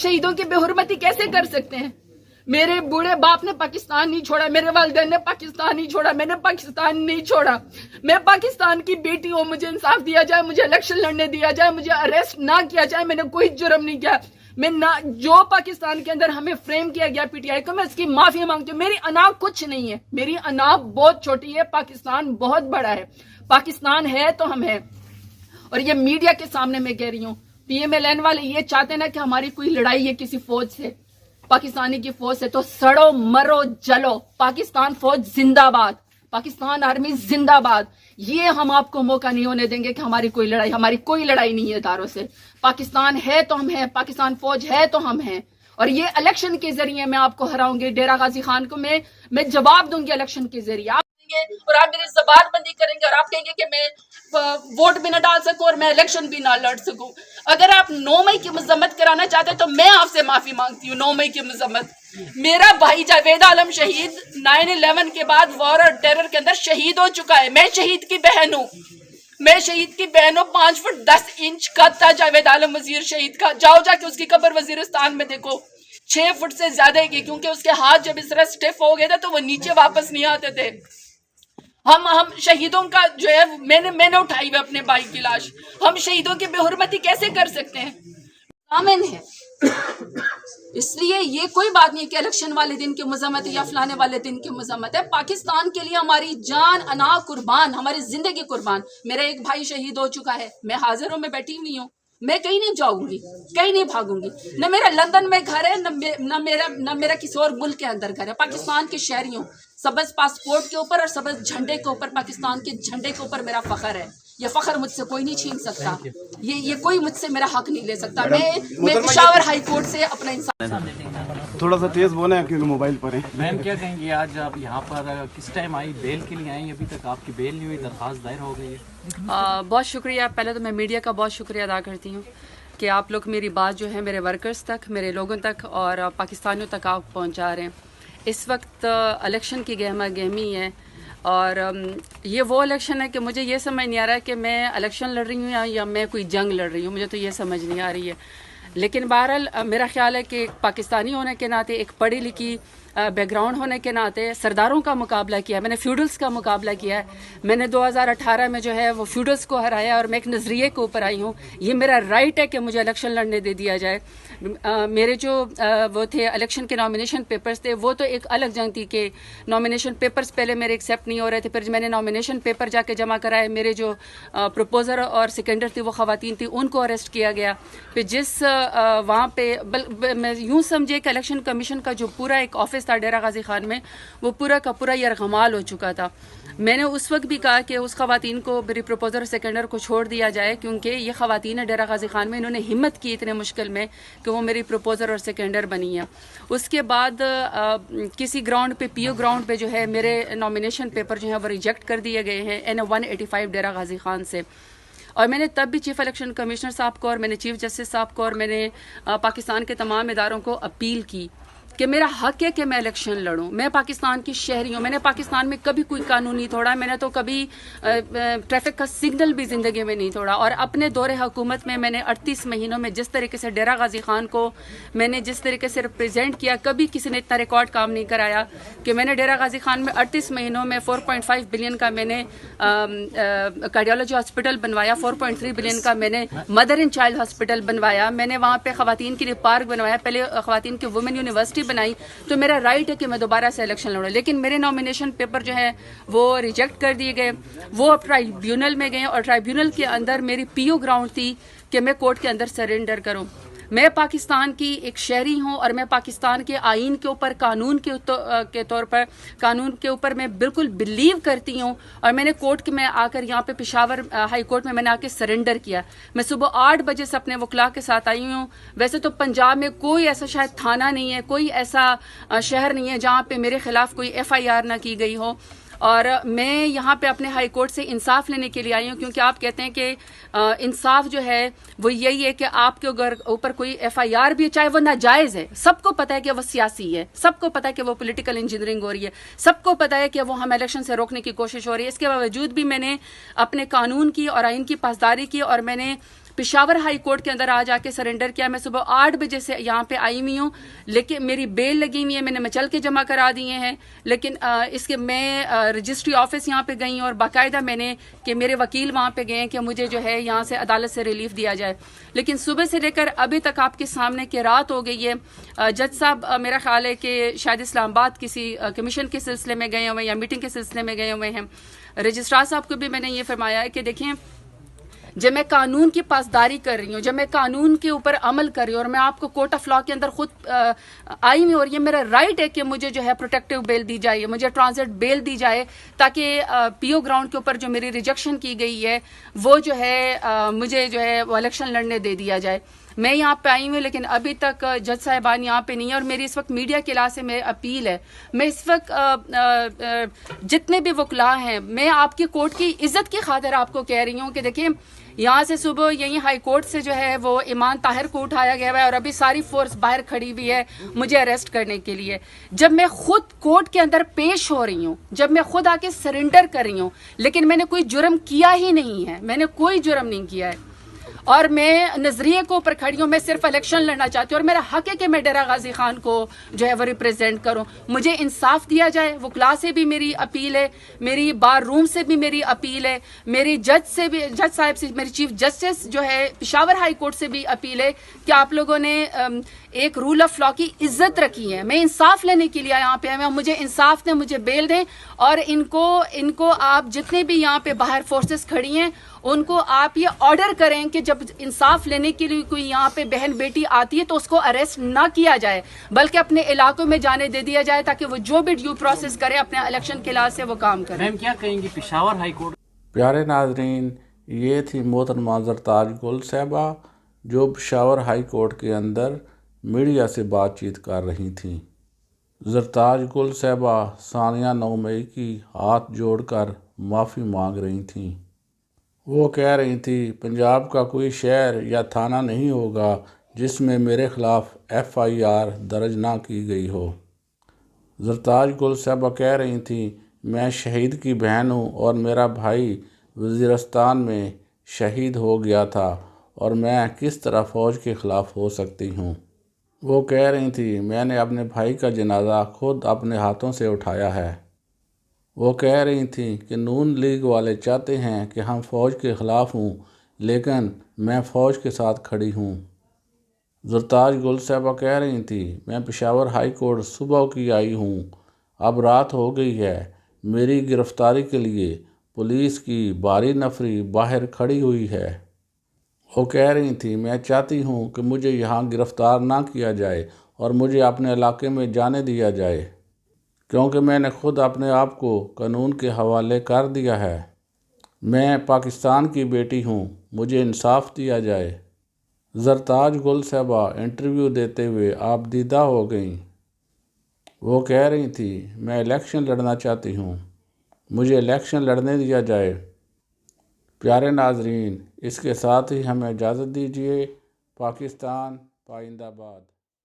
शहीदों की बेहुरमती कैसे कर सकते हैं? मेरे बूढ़े बाप ने पाकिस्तान नहीं छोड़ा, मेरे वालिदैन ने पाकिस्तान नहीं छोड़ा, मैंने पाकिस्तान नहीं छोड़ा। मैं पाकिस्तान की बेटी हूँ, मुझे इंसाफ दिया जाए, मुझे इलेक्शन लड़ने दिया जाए, मुझे अरेस्ट ना किया जाए। मैंने कोई जुर्म नहीं किया। मैं ना जो पाकिस्तान के अंदर हमें फ्रेम किया गया पीटीआई को, मैं उसकी माफी मांगती हूँ। मेरी अना कुछ नहीं है, मेरी अना बहुत छोटी है। पाकिस्तान बहुत बड़ा है। पाकिस्तान है तो हम हैं। और ये मीडिया के सामने मैं कह रही हूँ, PMLN वाले ये चाहते ना कि हमारी कोई लड़ाई है किसी फौज से, पाकिस्तानी की फौज से, तो सड़ो मरो जलो। पाकिस्तान फौज जिंदाबाद, पाकिस्तान आर्मी जिंदाबाद। ये हम आपको मौका नहीं होने देंगे कि हमारी कोई लड़ाई नहीं है इदारों से। पाकिस्तान है तो हम हैं, पाकिस्तान फौज है तो हम हैं। और ये इलेक्शन के जरिए मैं आपको हराऊंगी। डेरा गाजी खान को मैं जवाब दूंगी इलेक्शन के जरिए। आप और आप मेरी जबान बंदी करेंगे और आप कहेंगे कि मैं वोट भी ना डाल सकूं और मैं इलेक्शन भी ना लड़ सकूं। अगर आप 9 मई की मजम्मत कराना चाहते हैं तो मैं आपसे माफी मांगती हूँ। 9 मई की मजम्मत, मेरा भाई जावेद आलम शहीद 9/11 के बाद वॉर और टेरर के अंदर शहीद हो चुका है। मैं शहीद की बहन हूँ, मैं शहीद की बहन हूँ। 5 फुट 10 इंच कद था जावेद आलम वजीर शहीद का। जाओ जाके उसकी कब्र वजीरिस्तान में देखो, 6 फुट से ज्यादा की, क्योंकि उसके हाथ जब इस तरह स्टिफ हो गए थे तो वो नीचे वापस नहीं आते थे। हम शहीदों का जो है मैंने उठाई हुई अपने भाई की लाश। हम शहीदों की बेहुरमती कैसे कर सकते हैं? आमिन है। इसलिए ये कोई बात नहीं कि इलेक्शन वाले दिन की मजम्मत या फलाने वाले दिन की मजम्मत है। पाकिस्तान के लिए हमारी जान अना कुर्बान, हमारी जिंदगी कुर्बान। मेरा एक भाई शहीद हो चुका है, मैं हाजिर हूँ, मैं बैठी हुई हूँ। मैं कहीं नहीं जाऊंगी, कहीं नहीं भागूंगी। न मेरा लंदन में घर है, न मेरा किसी और मुल्क के अंदर घर है। पाकिस्तान के शहरी हूँ। सबज पासपोर्ट के ऊपर और सबज झंडे के ऊपर, पाकिस्तान के झंडे के ऊपर मेरा फख्र है। ये फख्र मुझसे कोई नहीं छीन सकता। ये कोई मुझसे मेरा हक नहीं ले सकता। मैं पेशावर हाई कोर्ट से अपना इंसान। थोड़ा सा तेज बोले हैं क्योंकि मोबाइल पर है। मैम क्या कहेंगी, आज आप यहाँ पर किस टाइम आई, बेल के लिए आई? अभी तक आपकी बेल नहीं हुई, दरखास्त दायर हो गई है। बहुत शुक्रिया। पहले तो मैं मीडिया का बहुत शुक्रिया अदा करती हूँ कि आप लोग मेरी बात जो है मेरे वर्कर्स तक, मेरे लोगों तक और पाकिस्तानियों तक आप पहुँचा रहे हैं। इस वक्त इलेक्शन की गहमा गहमी है और ये वो इलेक्शन है कि मुझे ये समझ नहीं आ रहा है कि मैं इलेक्शन लड़ रही हूँ या मैं कोई जंग लड़ रही हूँ। मुझे तो ये समझ नहीं आ रही है। लेकिन बहरहाल मेरा ख्याल है कि पाकिस्तानी होने के नाते, एक पढ़ी लिखी बैकग्राउंड होने के नाते सरदारों का मुकाबला किया है, मैंने फ्यूडल्स का मुकाबला किया है। मैंने 2018 में जो है वो फ्यूडल्स को हराया और मैं एक नज़रिए के ऊपर आई हूँ। ये मेरा राइट है कि मुझे इलेक्शन लड़ने दे दिया जाए। मेरे जो वो थे इलेक्शन के नॉमिनेशन पेपर्स थे, वो तो एक अलग जंग थी कि नॉमिनेशन पेपर्स पहले मेरे एक्सेप्ट नहीं हो रहे थे। फिर मैंने नॉमिनेशन पेपर जाके जमा कराए। मेरे जो प्रपोजर और सेकेंडर थी वो ख़वातीन थी, उनको अरेस्ट किया गया। फिर जिस वहाँ पे मैं यूँ समझिए कि इलेक्शन कमीशन का जो पूरा एक ऑफिस था डेरा गाजी खान में, वो पूरा का पूरा यरगमाल हो चुका था। मैंने उस वक्त भी कहा कि उस ख़वातीन को, मेरी प्रपोजर और सेकेंडर को छोड़ दिया जाए, क्योंकि ये ख़वातीन है डेरा गाजी खान में, इन्होंने हिम्मत की इतने मुश्किल में कि वो मेरी प्रपोजर और सेकेंडर बनी है। उसके बाद किसी ग्राउंड पे, PO ग्राउंड पे जो है मेरे नॉमिनेशन पेपर जो है वो रिजेक्ट कर दिए गए हैं NA 185 डेरा गाजी खान से। और मैंने तब भी चीफ इलेक्शन कमिश्नर साहब को और मैंने चीफ जस्टिस साहब को और मैंने पाकिस्तान के तमाम इदारों को अपील की कि मेरा हक है कि मैं इलेक्शन लड़ूं। मैं पाकिस्तान की शहरी हूँ। मैंने पाकिस्तान में कभी कोई कानून नहीं तोड़ा। मैंने तो कभी ट्रैफिक का सिग्नल भी ज़िंदगी में नहीं तोड़ा। और अपने दौरे हुकूमत में मैंने 38 महीनों में जिस तरीके से डेरा गाजी खान को मैंने जिस तरीके से रिप्रेजेंट किया, कभी किसी ने इतना रिकॉर्ड काम नहीं कराया कि मैंने डेरा गाजी खान में 38 महीनों में 4.5 बिलियन का मैंने कार्डियोलॉजी हॉस्पिटल बनवाया, 4.3 बिलियन का मैंने मदर एंड चाइल्ड हॉस्पिटल बनवाया। मैंने वहाँ पर ख़वातीन के लिए पार्क बनवाया, पहले ख़वातीन की वुमेन यूनिवर्सिटी बनाई। तो मेरा राइट है कि मैं दोबारा से इलेक्शन लड़ूं। लेकिन मेरे नॉमिनेशन पेपर जो है वो रिजेक्ट कर दिए गए। वो अब ट्राइब्यूनल में गए और ट्राइब्यूनल के अंदर मेरी PO ग्राउंड थी कि मैं कोर्ट के अंदर सरेंडर करूं। मैं पाकिस्तान की एक शहरी हूं और मैं पाकिस्तान के आइन के ऊपर, कानून के तौर पर, कानून के ऊपर मैं बिल्कुल बिलीव करती हूं। और मैंने कोर्ट में आकर यहाँ पे पेशावर हाई कोर्ट में मैंने आके सरेंडर किया। मैं सुबह 8 बजे से अपने वकला के साथ आई हूँ। वैसे तो पंजाब में कोई ऐसा शायद थाना नहीं है, कोई ऐसा शहर नहीं है जहाँ पे मेरे खिलाफ कोई FIR ना की गई हो। और मैं यहाँ पे अपने हाई कोर्ट से इंसाफ लेने के लिए आई हूँ, क्योंकि आप कहते हैं कि इंसाफ जो है वो यही है कि आपके ऊपर कोई FIR भी है, चाहे वो नाजायज़ है। सबको पता है कि वो सियासी है, सबको पता है कि वो पॉलिटिकल इंजीनियरिंग हो रही है, सबको पता है कि वो हम इलेक्शन से रोकने की कोशिश हो रही है। इसके बावजूद भी मैंने अपने कानून की और आइन की पासदारी की और मैंने پشاور ہائی کورٹ کے اندر آج آ کے سرنڈر کیا. میں صبح 8 بجے سے یہاں پہ آئی ہوئی ہوں, لیکن میری بیل لگی ہوئی ہے, میں نے مچل کے جمع کرا دیے ہیں, لیکن اس کے میں رجسٹری آفس یہاں پہ گئی ہوں اور باقاعدہ میں نے کہ میرے وکیل وہاں پہ گئے کہ مجھے جو ہے یہاں سے عدالت سے ریلیف دیا جائے. لیکن صبح سے لے کر ابھی تک آپ کے سامنے کہ رات ہو گئی ہے. جج صاحب میرا خیال ہے کہ شاید اسلام آباد کسی کمیشن کے سلسلے میں گئے ہوئے ہیں یا میٹنگ کے سلسلے میں گئے ہوئے ہیں. رجسٹرار صاحب کو بھی میں نے یہ فرمایا ہے کہ دیکھیں, جب میں قانون کی پاسداری کر رہی ہوں, جب میں قانون کے اوپر عمل کر رہی ہوں, اور میں آپ کو کورٹ آف لاء کے اندر خود آئی ہوں, اور یہ میرا رائٹ ہے کہ مجھے جو ہے پروٹیکٹیو بیل دی جائے, مجھے ٹرانزٹ بیل دی جائے, تاکہ پی او گراؤنڈ کے اوپر جو میری ریجیکشن کی گئی ہے وہ جو ہے مجھے جو ہے وہ الیکشن لڑنے دے دیا جائے. میں یہاں پہ آئی ہوں, لیکن ابھی تک جج صاحبان یہاں پہ نہیں ہے, اور میری اس وقت میڈیا کے لحاظ سے میری اپیل ہے, میں اس وقت جتنے بھی وکلاء ہیں, میں آپ کی کورٹ کی عزت کی خاطر آپ کو کہہ رہی ہوں کہ دیکھیں, یہاں سے صبح یہیں ہائی کورٹ سے جو ہے وہ ایمان طاہر کو اٹھایا گیا ہے, اور ابھی ساری فورس باہر کھڑی ہوئی ہے مجھے اریسٹ کرنے کے لیے. جب میں خود کورٹ کے اندر پیش ہو رہی ہوں, جب میں خود آ کے سرنڈر کر رہی ہوں, لیکن میں نے کوئی جرم کیا ہی نہیں ہے, میں نے کوئی جرم نہیں کیا ہے, اور میں نظریے کو اوپر کھڑی ہوں, میں صرف الیکشن لڑنا چاہتی ہوں, اور میرا حق ہے کہ میں ڈیرہ غازی خان کو جو ہے وہ ریپرزینٹ کروں. مجھے انصاف دیا جائے. وکلاء سے بھی میری اپیل ہے, میری بار روم سے بھی میری اپیل ہے, میری جج سے بھی, جج صاحب سے, میری چیف جسٹس جو ہے پشاور ہائی کورٹ سے بھی اپیل ہے کہ آپ لوگوں نے ایک رول آف لاء کی عزت رکھی ہے. میں انصاف لینے کے لیے یہاں پہ آیا ہوں, مجھے انصاف دیں, مجھے بیل دیں, اور ان کو آپ جتنے بھی یہاں پہ باہر فورسز کھڑی ہیں ان کو آپ یہ آرڈر کریں کہ جب انصاف لینے کے لیے کوئی یہاں پہ بہن بیٹی آتی ہے تو اس کو اریسٹ نہ کیا جائے, بلکہ اپنے علاقوں میں جانے دے دیا جائے, تاکہ وہ جو بھی ڈیو پروسیس کرے اپنے الیکشن کے لحاظ سے وہ کام کرے. میم کیا کہیں گی پشاور ہائی کورٹ؟ پیارے ناظرین, یہ تھی محترمہ زرتاج گل صاحبہ جو پشاور ہائی کورٹ کے اندر میڈیا سے بات چیت کر رہی تھیں. زرتاج گل صاحبہ ثانیہ 9 مئی کی ہاتھ جوڑ کر معافی مانگ رہی تھیں. وہ کہہ رہی تھی پنجاب کا کوئی شہر یا تھانہ نہیں ہوگا جس میں میرے خلاف FIR درج نہ کی گئی ہو. زرتاج گل صاحبہ کہہ رہی تھیں میں شہید کی بہن ہوں, اور میرا بھائی وزیرستان میں شہید ہو گیا تھا, اور میں کس طرح فوج کے خلاف ہو سکتی ہوں. وہ کہہ رہی تھیں میں نے اپنے بھائی کا جنازہ خود اپنے ہاتھوں سے اٹھایا ہے. وہ کہہ رہی تھیں کہ نون لیگ والے چاہتے ہیں کہ ہم فوج کے خلاف ہوں, لیکن میں فوج کے ساتھ کھڑی ہوں. زرتاج گل صاحبہ کہہ رہی تھیں میں پشاور ہائی کورٹ صبح کی آئی ہوں, اب رات ہو گئی ہے, میری گرفتاری کے لیے پولیس کی بھاری نفری باہر کھڑی ہوئی ہے. وہ کہہ رہی تھیں میں چاہتی ہوں کہ مجھے یہاں گرفتار نہ کیا جائے اور مجھے اپنے علاقے میں جانے دیا جائے, کیونکہ میں نے خود اپنے آپ کو قانون کے حوالے کر دیا ہے. میں پاکستان کی بیٹی ہوں, مجھے انصاف دیا جائے. زرتاج گل صاحبہ انٹرویو دیتے ہوئے آپ دیدہ ہو گئیں. وہ کہہ رہی تھی میں الیکشن لڑنا چاہتی ہوں, مجھے الیکشن لڑنے دیا جائے. پیارے ناظرین, اس کے ساتھ ہی ہمیں اجازت دیجیے. پاکستان پائندہ باد.